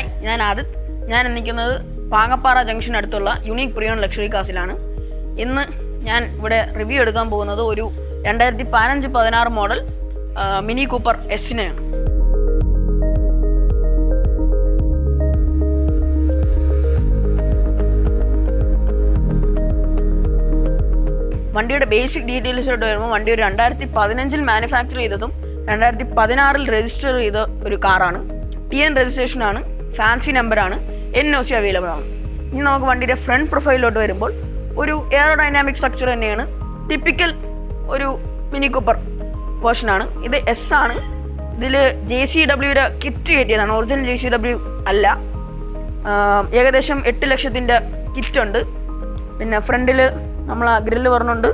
Hi, ഞാൻ ആദിത്. ഞാൻ നിൽക്കുന്നത് പാങ്ങപ്പാറ ജംഗ്ഷൻ അടുത്തുള്ള യുണീക്ക് പ്രിയോൺ ലക്ഷറി കാസിലാണ്. ഇന്ന് ഞാൻ ഇവിടെ റിവ്യൂ എടുക്കാൻ പോകുന്നത് ഒരു 2015-16 മോഡൽ മിനി കൂപ്പർ എസിനെയാണ്. വണ്ടിയുടെ ബേസിക് ഡീറ്റെയിൽസിലോട്ട് വരുമ്പോൾ വണ്ടി ഒരു 2015 മാനുഫാക്ചർ ചെയ്തതും 2016 രജിസ്റ്റർ ചെയ്ത ഒരു കാറാണ്. TN രജിസ്ട്രേഷനാണ്, ഫാൻസി നമ്പറാണ്, NOC അവൈലബിൾ ആണ്. ഇനി നമുക്ക് വണ്ടിയുടെ ഫ്രണ്ട് പ്രൊഫൈലിലോട്ട് വരുമ്പോൾ ഒരു എയറോഡൈനാമിക് സ്ട്രക്ചർ തന്നെയാണ്. ടിപ്പിക്കൽ ഒരു മിനി കൂപ്പർ വേർഷനാണ്. ഇത് S ആണ്. ഇതിൽ JCWയുടെ കിറ്റ് കയറ്റിയതാണ്, ഒറിജിനൽ JCW അല്ല. ഏകദേശം 8 ലക്ഷത്തിൻ്റെ കിറ്റുണ്ട്. പിന്നെ ഫ്രണ്ടിൽ നമ്മൾ ആ ഗ്രില്ല് പറഞ്ഞുണ്ട്,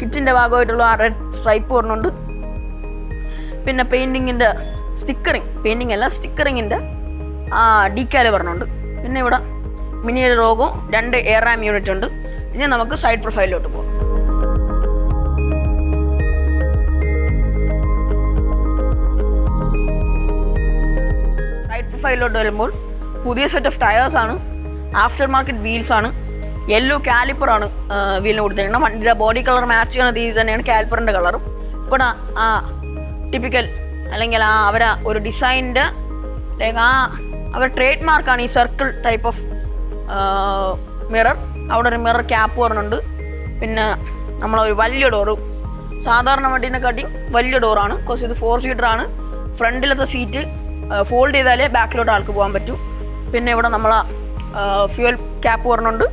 കിറ്റിൻ്റെ ഭാഗമായിട്ടുള്ള ആ റെഡ് സ്ട്രൈപ്പ് പറഞ്ഞുണ്ട്. പിന്നെ സ്റ്റിക്കറിങ്ങിൻ്റെ ആ ഡീക്കാല് പറഞ്ഞുണ്ട്. പിന്നെ ഇവിടെ മിനിയുടെ ലോഗോ, 2 എയർ റാം യൂണിറ്റ് ഉണ്ട്. ഇനി നമുക്ക് സൈഡ് പ്രൊഫൈലിലോട്ട് പോകാം. സൈഡ് പ്രൊഫൈലിലോട്ട് വരുമ്പോൾ പുതിയ സെറ്റ് ഓഫ് ടയേഴ്സ് ആണ്, ആഫ്റ്റർ മാർക്കറ്റ് വീൽസ് ആണ്, യെല്ലോ കാലിപ്പറാണ് വീലിന് കൊടുത്തിരിക്കുന്നത്. വണ്ടിയുടെ ബോഡി കളർ മാച്ച് ചെയ്യുന്ന രീതി തന്നെയാണ് കാലിപ്പറിൻ്റെ കളറും. ഇവിടെ ആ ടിപ്പിക്കൽ അല്ലെങ്കിൽ അവരെ ഒരു ഡിസൈനിൻ്റെ ലൈക്ക് അവരുടെ ട്രേഡ് മാർക്കാണ് ഈ സർക്കിൾ ടൈപ്പ് ഓഫ് മിറർ. അവിടെ ഒരു മിറർ ക്യാപ്പ് പറഞ്ഞുണ്ട്. പിന്നെ നമ്മളൊരു വലിയ ഡോറ്, സാധാരണ വണ്ടീനെക്കാട്ടിയും വലിയ ഡോറാണ്. ബിക്കോസ് ഇത് 4 സീറ്ററാണ്. ഫ്രണ്ടിലത്തെ സീറ്റ് ഫോൾഡ് ചെയ്താലേ ബാക്കിലോട്ട് ആൾക്ക് പോകാൻ പറ്റൂ. പിന്നെ ഇവിടെ നമ്മൾ ഫ്യൂവൽ ക്യാപ്പ് പറഞ്ഞുണ്ട്,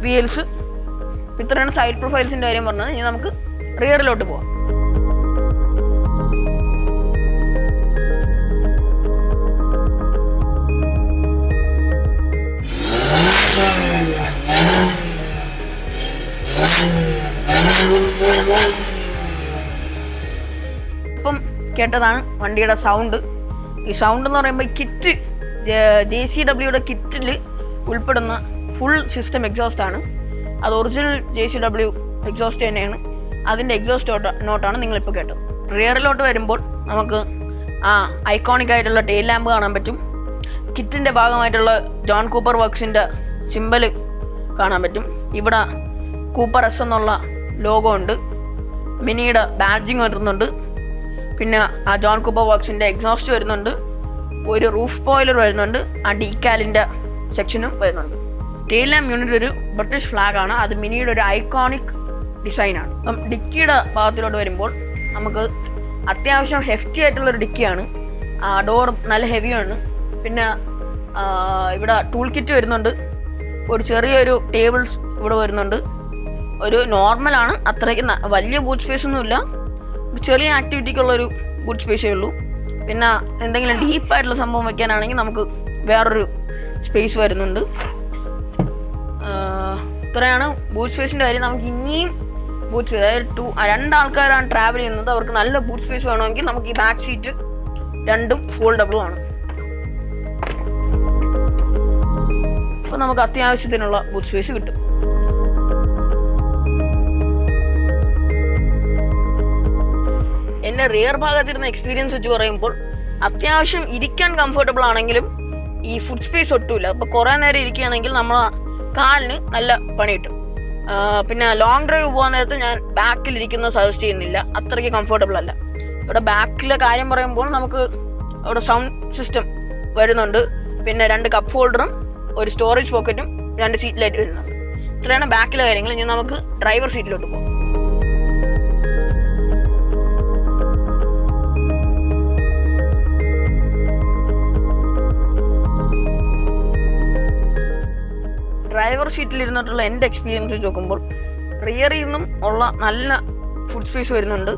വീൽസ്. ഇത്രയാണ് സൈഡ് പ്രൊഫൈൽസിൻ്റെ കാര്യം പറഞ്ഞത്. ഇനി നമുക്ക് റിയറിലോട്ട് പോകാം. ഇപ്പം കേട്ടതാണ് വണ്ടിയുടെ സൗണ്ട്. ഈ സൗണ്ട് എന്ന് പറയുമ്പോൾ കിറ്റ് JCWയുടെ കിറ്റിൽ ഉൾപ്പെടുന്ന ഫുൾ സിസ്റ്റം എക്സോസ്റ്റ് ആണ്. അത് ഒറിജിനൽ JCW എക്സോസ്റ്റ് തന്നെയാണ്. അതിൻ്റെ എക്സോസ്റ്റ് നോട്ടാണ് നിങ്ങളിപ്പോൾ കേട്ടത്. റിയറിലോട്ട് വരുമ്പോൾ നമുക്ക് ഐക്കോണിക് ആയിട്ടുള്ള ടെയിൽ ലാമ്പ് കാണാൻ പറ്റും. കിറ്റിൻ്റെ ഭാഗമായിട്ടുള്ള ജോൺ കൂപ്പർ വർക്സിൻ്റെ സിമ്പൽ കാണാൻ പറ്റും. ഇവിടെ കൂപ്പർ S എന്നുള്ള ലോഗോ ഉണ്ട്. മിനിയുടെ ബാഡ്ജിങ് വരുന്നുണ്ട്. പിന്നെ ആ ജോൺ കൂപ്പർ വർക്സിൻ്റെ എക്സോസ്റ്റ് വരുന്നുണ്ട്. ഒരു റൂഫ് സ്പോയിലർ വരുന്നുണ്ട്. ആ ഡീക്കാലിൻ്റെ സെക്ഷനും വരുന്നുണ്ട്. ടെയിൽ ലാമ്പ് യൂണിറ്റ് ഒരു ബ്രിട്ടീഷ് ഫ്ലാഗാണ്. അത് മിനിയുടെ ഒരു ഐക്കോണിക് ഡിസൈനാണ്. അപ്പം ഡിക്കിയുടെ ഭാഗത്തിലോട്ട് വരുമ്പോൾ നമുക്ക് അത്യാവശ്യം ഹെഫ്റ്റി ആയിട്ടുള്ളൊരു ഡിക്കിയാണ്. ഡോർ നല്ല ഹെവിയാണ്. പിന്നെ ഇവിടെ ടൂൾ കിറ്റ് വരുന്നുണ്ട്. ഒരു ചെറിയൊരു ടേബിൾസ് ഇവിടെ വരുന്നുണ്ട്. ഒരു നോർമലാണ്, അത്രയ്ക്ക് വലിയ ബൂട്ട് സ്പേസ് ഒന്നുമില്ല. ചെറിയ ആക്ടിവിറ്റിക്കുള്ളൊരു ബൂട്ട് സ്പേസേ ഉള്ളൂ. പിന്നെ എന്തെങ്കിലും ഡീപ്പായിട്ടുള്ള സംഭവം വയ്ക്കാനാണെങ്കിൽ നമുക്ക് വേറൊരു സ്പേസ് വരുന്നുണ്ട്. ഇത്രയാണ് ബൂട്ട് സ്പേസിൻ്റെ കാര്യം. നമുക്ക് ഇനിയും ബൂട്ട് സ്പേസ്, അതായത് 2 ആൾക്കാരാണ് ട്രാവൽ ചെയ്യുന്നത്, അവർക്ക് നല്ല ബൂട്ട് സ്പേസ് വേണമെങ്കിൽ നമുക്ക് ഈ ബാക്ക് സീറ്റ് 2 ഫോൾഡബിളും ആണ്. അപ്പോൾ നമുക്ക് അത്യാവശ്യത്തിനുള്ള ബൂട്ട് സ്പേസ് കിട്ടും. എൻ്റെ റിയർ ഭാഗത്തിരുന്ന എക്സ്പീരിയൻസ് വെച്ച് പറയുമ്പോൾ അത്യാവശ്യം ഇരിക്കാൻ കംഫർട്ടബിൾ ആണെങ്കിലും ഈ ഫുഡ് സ്പേസ് ഒട്ടുമില്ല. അപ്പോൾ കുറേ നേരം ഇരിക്കുകയാണെങ്കിൽ നമ്മൾ കാലിന് നല്ല പണി കിട്ടും. പിന്നെ ലോങ് ഡ്രൈവ് പോകാൻ നേരത്ത് ഞാൻ ബാക്കിലിരിക്കുന്നത് സജസ്റ്റ് ചെയ്യുന്നില്ല, അത്രയ്ക്ക് കംഫർട്ടബിൾ അല്ല. ഇവിടെ ബാക്കിലെ കാര്യം പറയുമ്പോൾ നമുക്ക് ഇവിടെ സൗണ്ട് സിസ്റ്റം വരുന്നുണ്ട്. പിന്നെ 2 കപ്പ് ഹോൾഡറും ഒരു സ്റ്റോറേജ് പോക്കറ്റും 2 സീറ്റിലായിട്ട് വരുന്നുണ്ട്. ഇത്രയാണ് ബാക്കിലെ കാര്യങ്ങൾ. ഇനി നമുക്ക് ഡ്രൈവർ സീറ്റിലോട്ട് പോകാം. ഡ്രൈവർ സീറ്റിൽ ഇരുന്നിട്ടുള്ള എൻ്റെ എക്സ്പീരിയൻസ് വെച്ച് നോക്കുമ്പോൾ റിയറിൽ നിന്നും ഉള്ള നല്ല ഫുഡ് സ്പേസ് വരുന്നുണ്ട്.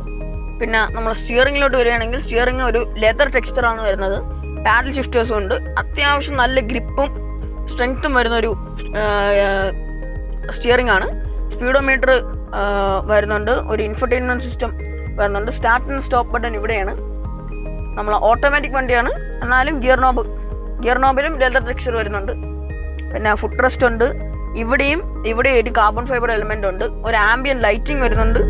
പിന്നെ നമ്മൾ സ്റ്റിയറിങ്ങിലോട്ട് വരികയാണെങ്കിൽ സ്റ്റിയറിങ് ഒരു ലെതർ ടെക്സ്ചറാണ് വരുന്നത്. പാഡൽ ഷിഫ്റ്റേഴ്സും ഉണ്ട്. അത്യാവശ്യം നല്ല ഗ്രിപ്പും സ്ട്രെങ്ത്തും വരുന്നൊരു സ്റ്റിയറിംഗ് ആണ്. സ്പീഡോമീറ്റർ വരുന്നുണ്ട്. ഒരു ഇൻഫർടൈൻമെൻറ്റ് സിസ്റ്റം വരുന്നുണ്ട്. സ്റ്റാർട്ട് ആൻഡ് സ്റ്റോപ്പ് ബട്ടൺ ഇവിടെയാണ്. നമ്മൾ ഓട്ടോമാറ്റിക് വണ്ടിയാണ്, എന്നാലും ഗിയർ നോബിലും ലെതർ ടെക്സ്ചർ വരുന്നുണ്ട്. പിന്നെ ഫുഡ് റെസ്റ്റ് ഉണ്ട്. ഇവിടെ ഒരു കാർബൺ ഫൈബർ എലിമെൻ്റ് ഉണ്ട്. ഒരു ആംബിയൻ ലൈറ്റിംഗ് വരുന്നുണ്ട്.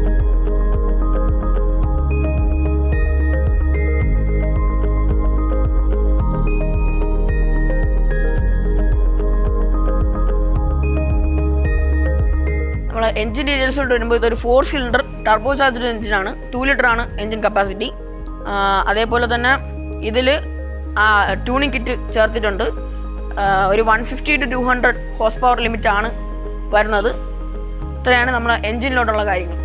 നമ്മൾ എഞ്ചിൻ ഡീറ്റെയിൽസോട്ട് വരുമ്പോൾ ഇതൊരു 4 സിലിണ്ടർ ടർബോ ചാർജ്ഡ് എഞ്ചിനാണ്. 2 ലിറ്റർ ആണ് എഞ്ചിൻ കപ്പാസിറ്റി. അതേപോലെ തന്നെ ഇതിൽ ട്യൂണിങ് കിറ്റ് ചേർത്തിട്ടുണ്ട്. ഒരു 150 to 200 ഹോഴ്സ് പവർ ലിമിറ്റാണ് വരുന്നത്. ഇത്രയാണ് നമ്മളെ എഞ്ചിനിലോട്ടുള്ള കാര്യങ്ങൾ.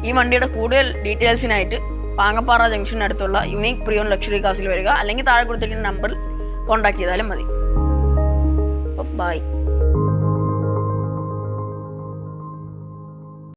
ഈ വണ്ടിയുടെ കൂടുതൽ ഡീറ്റെയിൽസിനായിട്ട് പാങ്ങപ്പാറ ജംഗ്ഷനടുത്തുള്ള യുണീക്ക് പ്രിയോൺ ലക്ഷറി കാസിൽ വരിക, അല്ലെങ്കിൽ താഴെ കൊടുത്തിരിക്കുന്ന നമ്പറിൽ കോൺടാക്ട് ചെയ്താലും മതി. ബൈ.